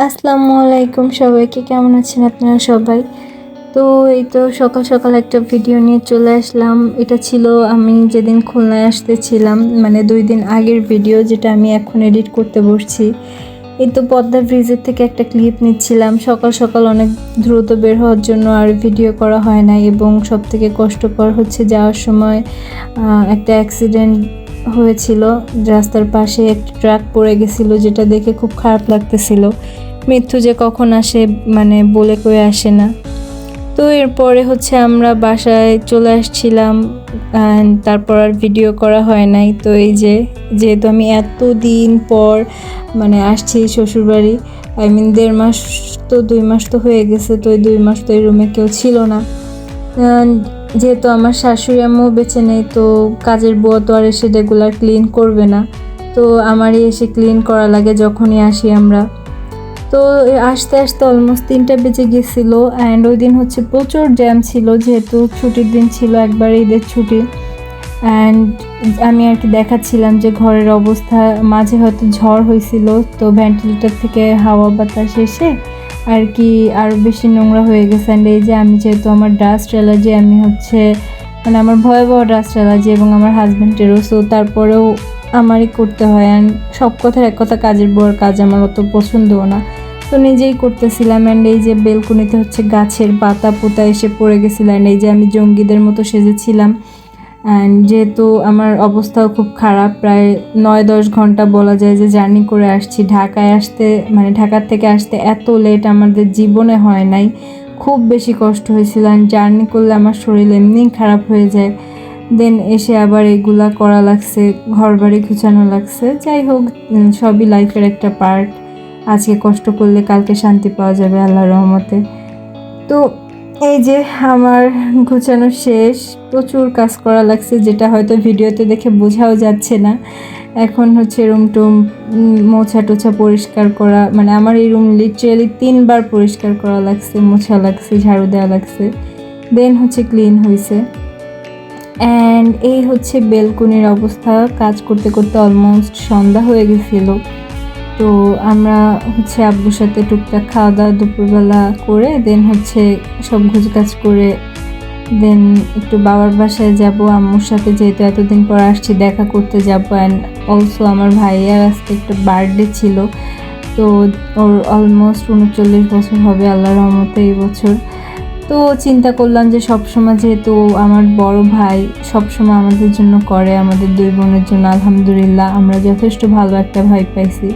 আসসালামু আলাইকুম সবাইকে, কেমন আছেন আপনারা সবাই? তো এই তো সকাল সকাল একটা ভিডিও নিয়ে চলে আসলাম। এটা ছিল আমি যেদিন খুলনায় আসতেছিলাম, মানে 2 দিন আগের ভিডিও, যেটা আমি এখন এডিট করতে বসছি। এই তো পদ্মা ব্রিজের থেকে একটা ক্লিপ নিচ্ছিলাম। সকাল সকাল অনেক দ্রুত বের হওয়ার জন্য আর ভিডিও করা হয় না, এবং সবথেকে কষ্টকর হচ্ছে যাওয়ার সময় একটা অ্যাক্সিডেন্ট হয়েছিল। রাস্তার পাশে একটা ট্রাক পড়ে গেছিলো, যেটা দেখে খুব খারাপ লাগতেছিল। মৃত্যু যে কখন আসে মানে বলে কয়ে আসে না। তো এরপরে হচ্ছে আমরা বাসায় চলে আসছিলাম, তারপর আর ভিডিও করা হয় নাই। তো এই যেহেতু আমি এতদিন পর মানে আসছি শ্বশুরবাড়ি, আই মিন 1.5 মাস, তো 2 মাস তো হয়ে গেছে। তো এই 2 মাস তো এই রুমে কেউ ছিল না। যেহেতু আমার শাশুড়ি আম্মু বেঁচে নেই, তো কাজের বুয়া তো আর এসে রেগুলার ক্লিন করবে না, তো আমারই এসে ক্লিন করা লাগে যখনই আসি আমরা। তো আসতে আসতে অলমোস্ট 3টা বেজে গেছিলো। অ্যান্ড ওই দিন হচ্ছে প্রচুর জ্যাম ছিল, যেহেতু ছুটির দিন ছিল, একবার ঈদের ছুটি। অ্যান্ড আমি আর কি দেখাচ্ছিলাম যে ঘরের অবস্থা, মাঝে হয়তো ঝড় হয়েছিল, তো ভেন্টিলেটর থেকে হাওয়া বাতাস এসে আর কি আরও বেশি নোংরা হয়ে গেছে। অ্যান্ড এই যে আমি, যেহেতু আমার ডাস্ট অ্যালার্জি, আমি হচ্ছে মানে আমার ভয়াবহ ডাস্ট অ্যালার্জি, এবং আমার হাজব্যান্ডেরও, সো তারপরেও আমারই করতে হয়। অ্যান্ড সব কথার এক কথা, কাজের বুয়ার কাজ আমার অত পছন্দও না, তো নিজেই করতেছিলাম। অ্যান্ড এই যে বেলকনিতে হচ্ছে গাছের পাতা পোতা এসে পড়ে গেছিল। অ্যান্ড এই যে আমি জঙ্গিদের মতো সেজেছিলাম। অ্যান্ড যেহেতু আমার অবস্থাও খুব খারাপ, প্রায় 9-10 ঘন্টা বলা যায় যে জার্নি করে আসছি। ঢাকায় আসতে মানে ঢাকার থেকে আসতে এত লেট আমাদের জীবনে হয় নাই, খুব বেশি কষ্ট হয়েছিল। অ্যান্ড জার্নি করলে আমার শরীর এমনি খারাপ হয়ে যায়, দেন এসে আবার এগুলা করা লাগছে, ঘর বাড়ি গুছানো লাগছে। যাই হোক, সবই লাইফের একটা পার্ট। আজকে কষ্ট করলে কালকে শান্তি পাওয়া যাবে আল্লাহর রহমতে। তো এই যে আমার গোছানো শেষ, প্রচুর কাজ করা লাগছে, যেটা হয়তো ভিডিওতে দেখে বোঝাও যাচ্ছে না। এখন হচ্ছে রুম টুম মোছা টোছা পরিষ্কার করা, মানে আমার এই রুম লিটারালি 3বার পরিষ্কার করা লাগছে, মোছা লাগছে, ঝাড়ু দেওয়া লাগছে, দেন হচ্ছে ক্লিন হয়েছে। অ্যান্ড এই হচ্ছে বেলকনির অবস্থা। কাজ করতে করতে অলমোস্ট সন্ধ্যা হয়ে গেছিলো। তো আমরা হচ্ছে আব্বুর সাথে টুকটাক খাওয়া দাওয়া দুপুরবেলা করে, দেন হচ্ছে সব কাজ করে, দেন একটু বাবার বাসায় যাব আম্মুর সাথে, যেহেতু এতদিন পর আসছি দেখা করতে যাব। অ্যান্ড অলসো আমার ভাইয়ার আজকে একটা বার্থডে ছিল, তো ওর অলমোস্ট 39 বছর হবে আল্লাহর রহমতে এই বছর। তো চিন্তা করলাম যে সবসময়, যেহেতু আমার বড় ভাই সবসময় আমাদের জন্য করে, আমাদের 2 বোনের জন্য, আলহামদুলিল্লাহ আমরা যথেষ্ট ভালো একটা ভাই পাইছি।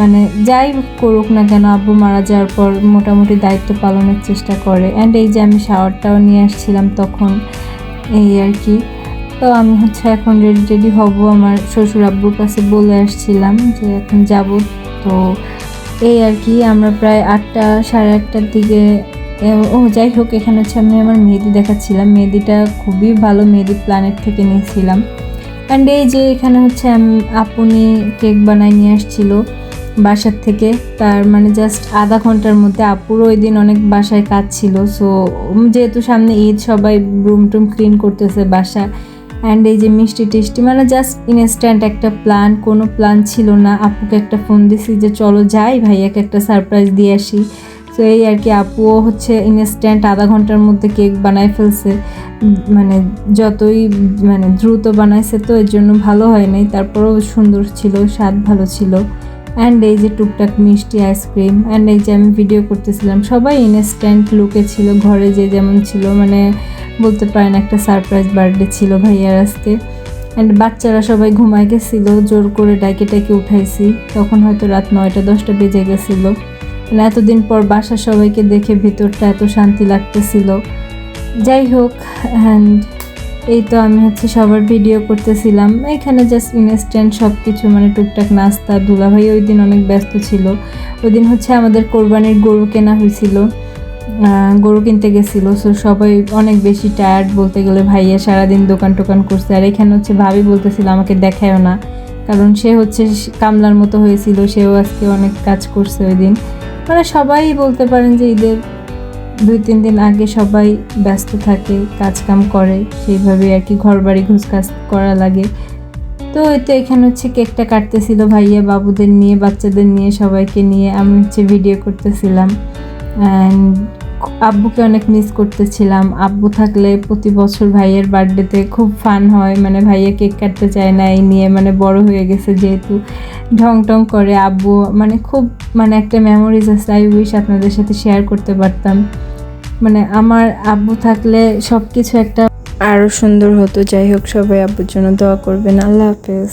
মানে যাই করুক না কেন, আব্বু মারা যাওয়ার পর মোটামুটি দায়িত্ব পালনের চেষ্টা করে। অ্যান্ড এই যে আমি শাওয়ারটাও নিয়ে আসছিলাম তখন, এই আর কি। তো আমি হচ্ছে এখন রেডি হব, আমার শ্বশুর আব্বুর কাছে বলে আসছিলাম যে এখন যাব। তো এই আর কি, আমরা প্রায় 8টা, সাড়ে 8টার দিকে। যাই হোক, এখানে হচ্ছে আমি আমার মেহেদি দেখাচ্ছিলাম। মেহেদিটা খুবই ভালো মেহেদি প্ল্যানেট থেকে নিয়েছিলাম। অ্যান্ড এই যে এখানে হচ্ছে আপনি কেক বানায় নিয়ে আসছিল বাসার থেকে, তার মানে জাস্ট আধা ঘন্টার মধ্যে। আপুরও ওই দিন অনেক বাসায় কাজ ছিল, সো যেহেতু সামনে ঈদ, সবাই রুম টুম ক্লিন করতেছে বাসা। অ্যান্ড এই যে মিষ্টি টিষ্টি, মানে জাস্ট ইনস্ট্যান্ট একটা প্ল্যান, কোনো প্ল্যান ছিল না। আপুকে একটা ফোন দিছি যে চলো যাই, ভাইয়াকে একটা সারপ্রাইজ দিয়ে আসি। তো এই আর কি, আপুও হচ্ছে ইনস্ট্যান্ট আধা ঘন্টার মধ্যে কেক বানায় ফেলছে। মানে যতই মানে দ্রুত বানাইছে, তো এর জন্য ভালো হয় নাই, তারপরেও সুন্দর ছিল, স্বাদ ভালো ছিল। অ্যান্ড এই যে টুকটাক মিষ্টি, আইসক্রিম। অ্যান্ড এই যে আমি ভিডিও করতেছিলাম, সবাই ইনস্ট্যান্ট লুকে ছিল, ঘরে যে যেমন ছিল, মানে বলতে পারেন একটা সারপ্রাইজ বার্থডে ছিল ভাইয়ার আজকে। অ্যান্ড বাচ্চারা সবাই ঘুমায় গেছিলো, জোর করে ডাকে উঠাইছি, তখন হয়তো রাত 9টা-10টা বেজে গেছিলো। মানে এতদিন পর বাসার সবাইকে দেখে ভিতরটা এত শান্তি লাগতেছিল। যাই হোক, অ্যান্ড এই তো আমি হচ্ছে সবার ভিডিও করতেছিলাম, এখানে জাস্ট ইনস্ট্যান্ট সব কিছু, মানে টুকটাক নাস্তা। দুলাভাই ওই দিন অনেক ব্যস্ত ছিল, ওই দিন হচ্ছে আমাদের কোরবানির গরু কেনা হয়েছিল, গরু কিনতে গেছিলো। সো সবাই অনেক বেশি টায়ার্ড বলতে গেলে, ভাইয়া সারাদিন দোকান টোকান করছে। আর এখানে হচ্ছে ভাবি বলতেছিল আমাকে দেখায়ও না, কারণ সে হচ্ছে কামলার মতো হয়েছিল, সেও আজকে অনেক কাজ করছে ওই দিন। মানে সবাই বলতে পারেন যে ঈদের 2-3 দিন আগে সবাই ব্যস্ত থাকে, কাজ কাম করে, সেইভাবে আর কি ঘর বাড়ি কাজ করা লাগে। তো এই তো এখানে হচ্ছে কেকটা কাটতেছিল ভাইয়া বাবুদের নিয়ে, বাচ্চাদের নিয়ে, সবাইকে নিয়ে। আমি হচ্ছে ভিডিও করতেছিলাম অ্যান্ড আব্বুকে অনেক মিস করতেছিলাম। আব্বু থাকলে প্রতি বছর ভাইয়ের বার্থডেতে খুব ফান হয়, মানে ভাইয়া কেক কাটতে চায় না এই নিয়ে, মানে বড় হয়ে গেছে যেহেতু ঢং টং করে আব্বু, মানে খুব মানে একটা মেমোরিজ আছে। আই উইশ আপনাদের সাথে শেয়ার করতে পারতাম। মানে আমার আব্বু থাকলে সব কিছু একটা আরও সুন্দর হতো। যাই হোক, সবাই আব্বুর জন্য দোয়া করবেন। আল্লাহ হাফেজ।